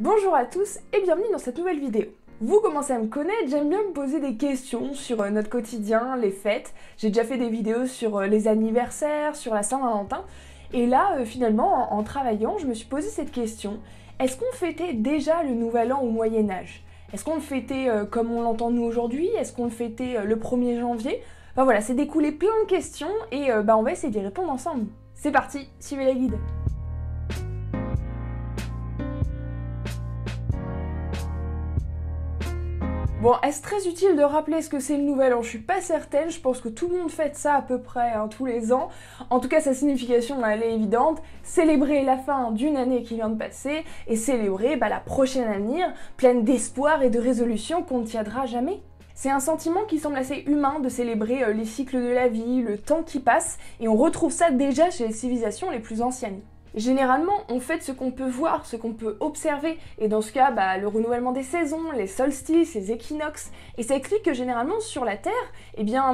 Bonjour à tous et bienvenue dans cette nouvelle vidéo. Vous commencez à me connaître, j'aime bien me poser des questions sur notre quotidien, les fêtes. J'ai déjà fait des vidéos sur les anniversaires, sur la Saint-Valentin. Et là, finalement, en travaillant, je me suis posé cette question. Est-ce qu'on fêtait déjà le Nouvel An au Moyen-Âge? Est-ce qu'on le fêtait comme on l'entend nous aujourd'hui? Est-ce qu'on le fêtait le 1er janvier? Enfin voilà, c'est découlé plein de questions et on va essayer d'y répondre ensemble. C'est parti, suivez la guide. Bon, est-ce très utile de rappeler ce que c'est le Nouvel An? Je suis pas certaine, je pense que tout le monde fête ça à peu près tous les ans. En tout cas, sa signification, elle est évidente. Célébrer la fin d'une année qui vient de passer et célébrer la prochaine à venir, pleine d'espoir et de résolution qu'on ne tiendra jamais. C'est un sentiment qui semble assez humain de célébrer les cycles de la vie, le temps qui passe, et on retrouve ça déjà chez les civilisations les plus anciennes. Généralement, on fête ce qu'on peut voir, ce qu'on peut observer, et dans ce cas, le renouvellement des saisons, les solstices, les équinoxes, et ça explique que généralement sur la Terre,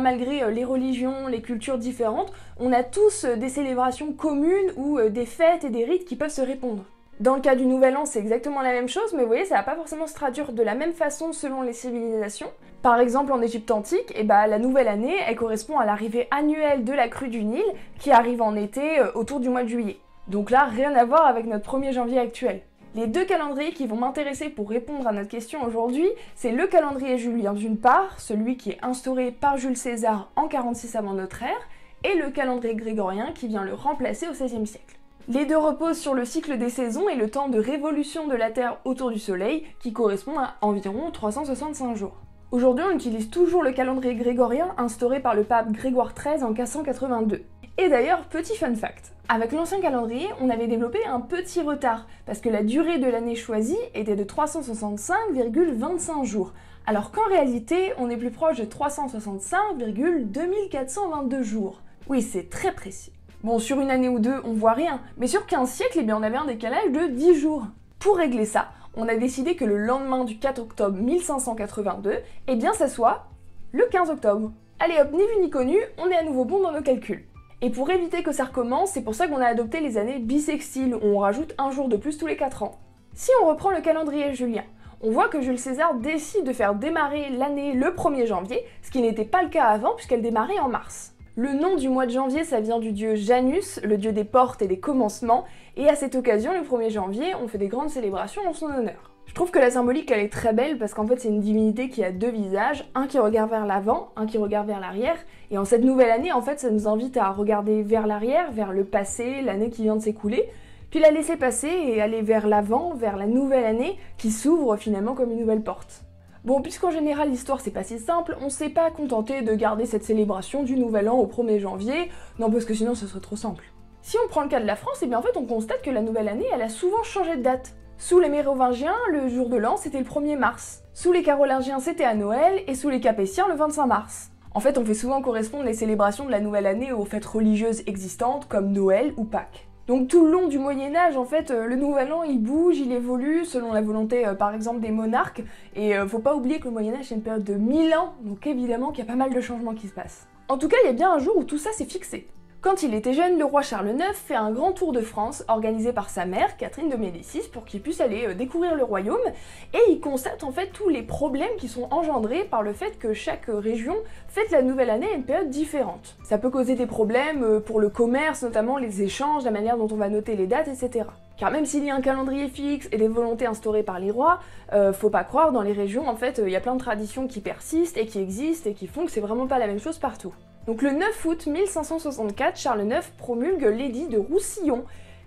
malgré les religions, les cultures différentes, on a tous des célébrations communes ou des fêtes et des rites qui peuvent se répondre. Dans le cas du Nouvel An, c'est exactement la même chose, mais vous voyez, ça va pas forcément se traduire de la même façon selon les civilisations. Par exemple, en Égypte antique, la nouvelle année, elle correspond à l'arrivée annuelle de la crue du Nil, qui arrive en été autour du mois de juillet. Donc là, rien à voir avec notre 1er janvier actuel. Les deux calendriers qui vont m'intéresser pour répondre à notre question aujourd'hui, c'est le calendrier julien d'une part, celui qui est instauré par Jules César en 46 avant notre ère, et le calendrier grégorien qui vient le remplacer au XVIe siècle. Les deux reposent sur le cycle des saisons et le temps de révolution de la Terre autour du Soleil, qui correspond à environ 365 jours. Aujourd'hui, on utilise toujours le calendrier grégorien instauré par le pape Grégoire XIII en 1582. Et d'ailleurs, petit fun fact, avec l'ancien calendrier, on avait développé un petit retard, parce que la durée de l'année choisie était de 365,25 jours, alors qu'en réalité, on est plus proche de 365,2422 jours. Oui, c'est très précis. Bon, sur une année ou deux, on voit rien, mais sur 15 siècles, on avait un décalage de 10 jours. Pour régler ça, on a décidé que le lendemain du 4 octobre 1582, ça soit le 15 octobre. Allez hop, ni vu ni connu, on est à nouveau bon dans nos calculs. Et pour éviter que ça recommence, c'est pour ça qu'on a adopté les années bissextiles, où on rajoute un jour de plus tous les 4 ans. Si on reprend le calendrier julien, on voit que Jules César décide de faire démarrer l'année le 1er janvier, ce qui n'était pas le cas avant puisqu'elle démarrait en mars. Le nom du mois de janvier, ça vient du dieu Janus, le dieu des portes et des commencements, et à cette occasion, le 1er janvier, on fait des grandes célébrations en son honneur. Je trouve que la symbolique, elle est très belle parce qu'en fait, c'est une divinité qui a deux visages, un qui regarde vers l'avant, un qui regarde vers l'arrière, et en cette nouvelle année, en fait, ça nous invite à regarder vers l'arrière, vers le passé, l'année qui vient de s'écouler, puis la laisser passer et aller vers l'avant, vers la nouvelle année, qui s'ouvre finalement comme une nouvelle porte. Bon, puisqu'en général l'histoire c'est pas si simple, on s'est pas contenté de garder cette célébration du Nouvel An au 1er janvier, non parce que sinon ce serait trop simple. Si on prend le cas de la France, en fait on constate que la nouvelle année elle a souvent changé de date. Sous les Mérovingiens, le jour de l'an c'était le 1er mars. Sous les Carolingiens c'était à Noël, et sous les Capétiens le 25 mars. En fait on fait souvent correspondre les célébrations de la nouvelle année aux fêtes religieuses existantes comme Noël ou Pâques. Donc tout le long du Moyen-Âge, en fait, le Nouvel An, il bouge, il évolue selon la volonté, par exemple, des monarques. Et faut pas oublier que le Moyen-Âge, c'est une période de 1000 ans, donc évidemment qu'il y a pas mal de changements qui se passent. En tout cas, il y a bien un jour où tout ça s'est fixé. Quand il était jeune, le roi Charles IX fait un grand tour de France organisé par sa mère, Catherine de Médicis, pour qu'il puisse aller découvrir le royaume, et il constate en fait tous les problèmes qui sont engendrés par le fait que chaque région fête la nouvelle année à une période différente. Ça peut causer des problèmes pour le commerce, notamment les échanges, la manière dont on va noter les dates, etc. Car même s'il y a un calendrier fixe et des volontés instaurées par les rois, faut pas croire, dans les régions, en fait, il y a plein de traditions qui persistent et qui existent et qui font que c'est vraiment pas la même chose partout. Donc le 9 août 1564, Charles IX promulgue l'édit de Roussillon,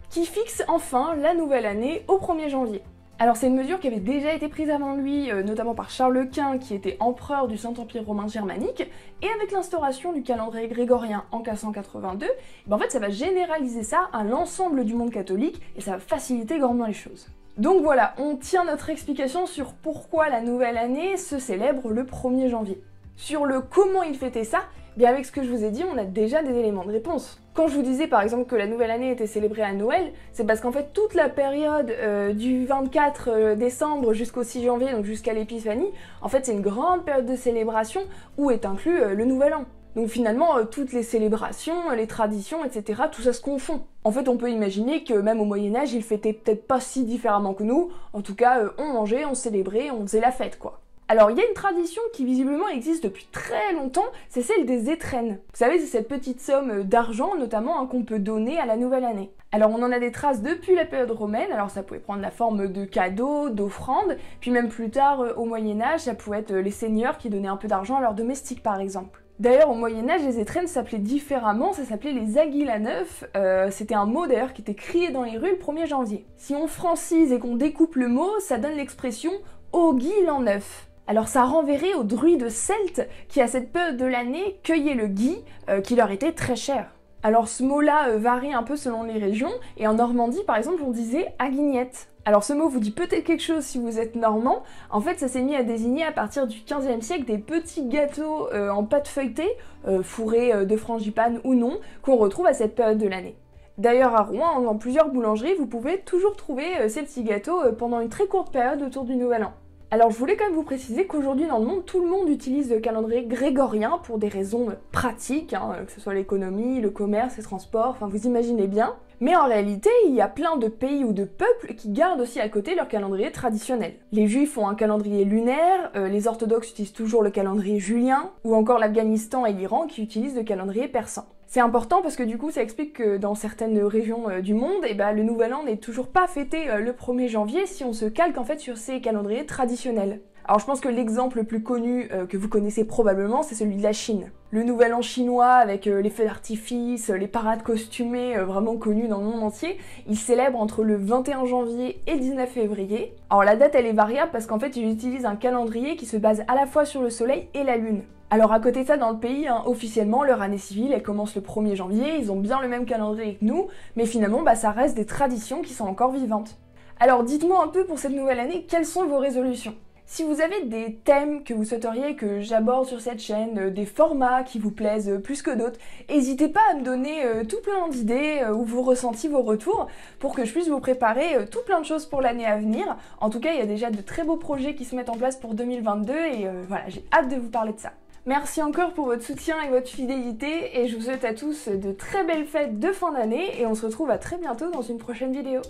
qui fixe enfin la nouvelle année au 1er janvier. Alors c'est une mesure qui avait déjà été prise avant lui, notamment par Charles Quint, qui était empereur du Saint-Empire romain germanique, et avec l'instauration du calendrier grégorien en 1582, en fait ça va généraliser ça à l'ensemble du monde catholique, et ça va faciliter grandement les choses. Donc voilà, on tient notre explication sur pourquoi la nouvelle année se célèbre le 1er janvier. Sur le comment il fêtait ça, avec ce que je vous ai dit, on a déjà des éléments de réponse. Quand je vous disais par exemple que la nouvelle année était célébrée à Noël, c'est parce qu'en fait toute la période du 24 décembre jusqu'au 6 janvier, donc jusqu'à l'épiphanie, en fait c'est une grande période de célébration où est inclus le Nouvel An. Donc finalement, toutes les célébrations, les traditions, etc., tout ça se confond. En fait, on peut imaginer que même au Moyen-Âge, ils fêtaient peut-être pas si différemment que nous. En tout cas, on mangeait, on célébrait, on faisait la fête, quoi. Alors, il y a une tradition qui visiblement existe depuis très longtemps, c'est celle des étrennes. Vous savez, c'est cette petite somme d'argent, notamment, qu'on peut donner à la nouvelle année. Alors, on en a des traces depuis la période romaine, alors ça pouvait prendre la forme de cadeaux, d'offrandes, puis même plus tard, au Moyen-Âge, ça pouvait être les seigneurs qui donnaient un peu d'argent à leurs domestiques, par exemple. D'ailleurs, au Moyen-Âge, les étrennes s'appelaient différemment, ça s'appelait les aguiles à neuf. C'était un mot d'ailleurs qui était crié dans les rues le 1er janvier. Si on francise et qu'on découpe le mot, ça donne l'expression au guil en neuf. Alors ça renverrait aux druides celtes qui, à cette période de l'année, cueillaient le gui, qui leur était très cher. Alors ce mot-là varie un peu selon les régions, et en Normandie, par exemple, on disait aguignette. Alors ce mot vous dit peut-être quelque chose si vous êtes normand. En fait, ça s'est mis à désigner à partir du 15e siècle des petits gâteaux en pâte feuilletée, fourrés de frangipane ou non, qu'on retrouve à cette période de l'année. D'ailleurs, à Rouen, dans plusieurs boulangeries, vous pouvez toujours trouver ces petits gâteaux pendant une très courte période autour du Nouvel An. Alors je voulais quand même vous préciser qu'aujourd'hui dans le monde, tout le monde utilise le calendrier grégorien pour des raisons pratiques, que ce soit l'économie, le commerce, les transports, enfin vous imaginez bien. Mais en réalité, il y a plein de pays ou de peuples qui gardent aussi à côté leur calendrier traditionnel. Les Juifs ont un calendrier lunaire, les orthodoxes utilisent toujours le calendrier julien, ou encore l'Afghanistan et l'Iran qui utilisent le calendrier persan. C'est important parce que du coup ça explique que dans certaines régions du monde, le Nouvel An n'est toujours pas fêté le 1er janvier si on se calque en fait sur ces calendriers traditionnels. Alors je pense que l'exemple le plus connu que vous connaissez probablement, c'est celui de la Chine. Le Nouvel An chinois avec les feux d'artifice, les parades costumées vraiment connues dans le monde entier, il célèbre entre le 21 janvier et le 19 février. Alors la date elle est variable parce qu'en fait ils utilisent un calendrier qui se base à la fois sur le soleil et la lune. Alors à côté de ça, dans le pays, officiellement, leur année civile, elle commence le 1er janvier, ils ont bien le même calendrier que nous, mais finalement, ça reste des traditions qui sont encore vivantes. Alors dites-moi un peu pour cette nouvelle année, quelles sont vos résolutions ? Si vous avez des thèmes que vous souhaiteriez que j'aborde sur cette chaîne, des formats qui vous plaisent plus que d'autres, n'hésitez pas à me donner tout plein d'idées ou vos ressentis, vos retours, pour que je puisse vous préparer tout plein de choses pour l'année à venir. En tout cas, il y a déjà de très beaux projets qui se mettent en place pour 2022 et voilà, j'ai hâte de vous parler de ça. Merci encore pour votre soutien et votre fidélité et je vous souhaite à tous de très belles fêtes de fin d'année et on se retrouve à très bientôt dans une prochaine vidéo.